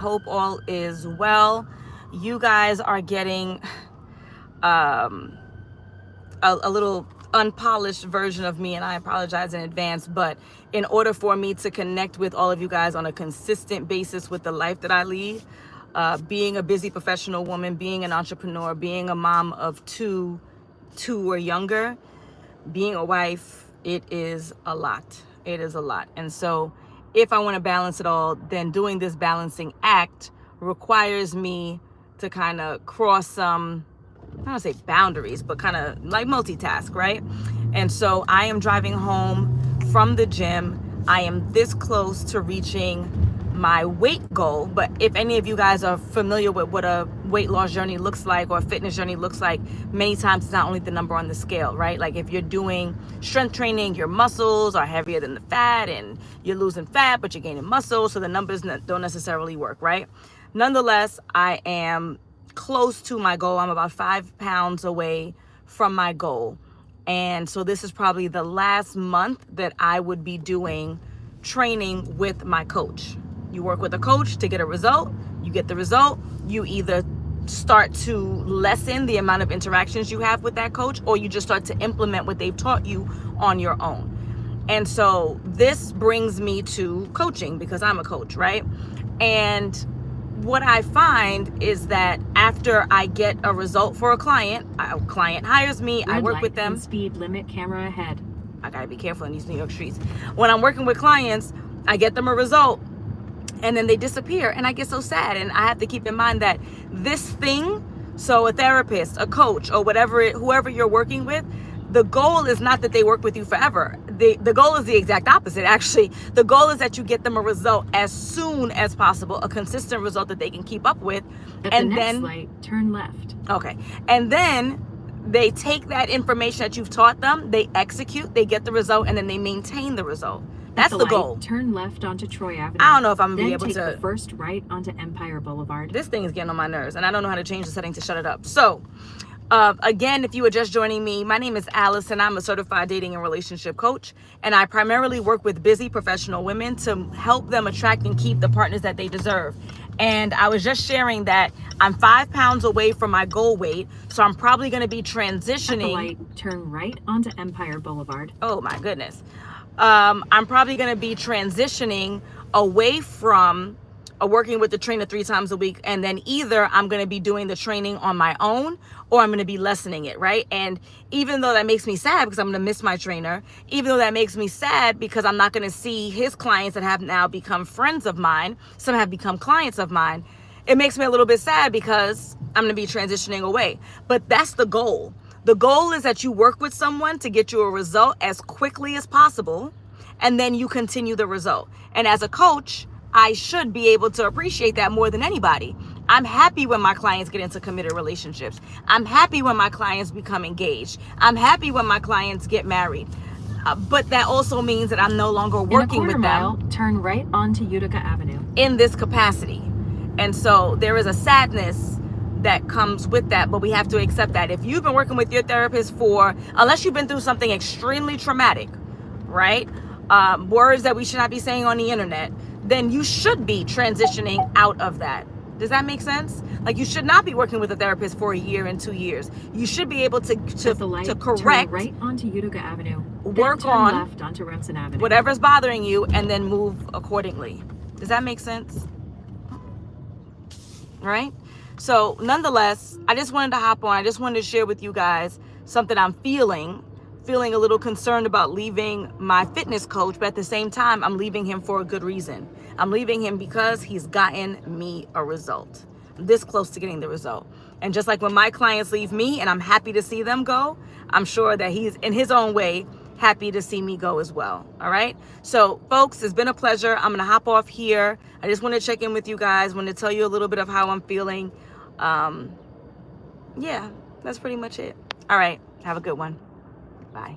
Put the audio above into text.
Hope all is well. You guys are getting a little unpolished version of me, and I apologize in advance. But in order for me to connect with all of you guys on a consistent basis with the life that I lead, being a busy professional woman, being an entrepreneur, being a mom of two or younger, being a wife, it is a lot. It is a lot. And so if I want to balance it all, then doing this balancing act requires me to kind of cross some, I don't want to say boundaries, but kind of like multitask, right? And so I am driving home from the gym. I am this close to reaching my weight goal. But if any of you guys are familiar with what a weight loss journey looks like or a fitness journey looks like, many times it's not only the number on the scale, right? Like if you're doing strength training, your muscles are heavier than the fat and you're losing fat, but you're gaining muscle. So the numbers don't necessarily work, right? Nonetheless, I am close to my goal. I'm about 5 pounds away from my goal. And so this is probably the last month that I would be doing training with my coach. You work with a coach to get a result. You get the result. You either start to lessen the amount of interactions you have with that coach, or you just start to implement what they've taught you on your own. And so this brings me to coaching because I'm a coach, right? And what I find is that after I get a result for a client hires me, I work with them. Speed limit, camera ahead. I gotta be careful in these New York streets. When I'm working with clients, I get them a result and then they disappear and I get so sad. And I have to keep in mind that this thing, so a therapist, a coach, or whoever you're working with, the goal is not that they work with you forever. The goal is the exact opposite, actually. The goal is that you get them a result as soon as possible, a consistent result that they can keep up with. At the next light, turn left. Okay. And then they take that information that you've taught them, they execute, they get the result, and then they maintain the result. That's the goal. Turn left onto Troy Avenue. I don't know if I'm going to be able to. Then take the first right onto Empire Boulevard. This thing is getting on my nerves, and I don't know how to change the setting to shut it up. So, again, if you are just joining me, my name is Alison. I'm a certified dating and relationship coach, and I primarily work with busy professional women to help them attract and keep the partners that they deserve. And I was just sharing that I'm 5 pounds away from my goal weight, so I'm probably going to be transitioning. At the light, turn right onto Empire Boulevard. Oh my goodness. I'm probably going to be transitioning away from working with the trainer 3 times a week, and then either I'm going to be doing the training on my own or I'm going to be lessening it, right? And even though that makes me sad because I'm going to miss my trainer, even though that makes me sad because I'm not going to see his clients that have now become friends of mine, some have become clients of mine, it makes me a little bit sad because I'm going to be transitioning away. But that's the goal. The goal is that you work with someone to get you a result as quickly as possible, and then you continue the result. And as a coach, I should be able to appreciate that more than anybody. I'm happy when my clients get into committed relationships. I'm happy when my clients become engaged. I'm happy when my clients get married. But that also means that I'm no longer working with them. In a quarter mile, turn right onto Utica Avenue. In this capacity. And so there is a sadness that comes with that, but we have to accept that. If you've been working with your therapist unless you've been through something extremely traumatic, right? Words that we should not be saying on the internet, then you should be transitioning out of that. Does that make sense? Like, you should not be working with a therapist for 1 year and 2 years. You should be able to correct, turn right onto Utica Avenue, work then on left onto Remsen Avenue, whatever's bothering you, and then move accordingly. Does that make sense? Right? So nonetheless, I just wanted to hop on. I just wanted to share with you guys something I'm feeling a little concerned about leaving my fitness coach, but at the same time, I'm leaving him for a good reason. I'm leaving him because he's gotten me a result. I'm this close to getting the result. And just like when my clients leave me and I'm happy to see them go, I'm sure that he's in his own way happy to see me go as well. All right. So folks, it's been a pleasure. I'm going to hop off here. I just want to check in with you guys. I want to tell you a little bit of how I'm feeling. Yeah, that's pretty much it. All right. Have a good one. Bye.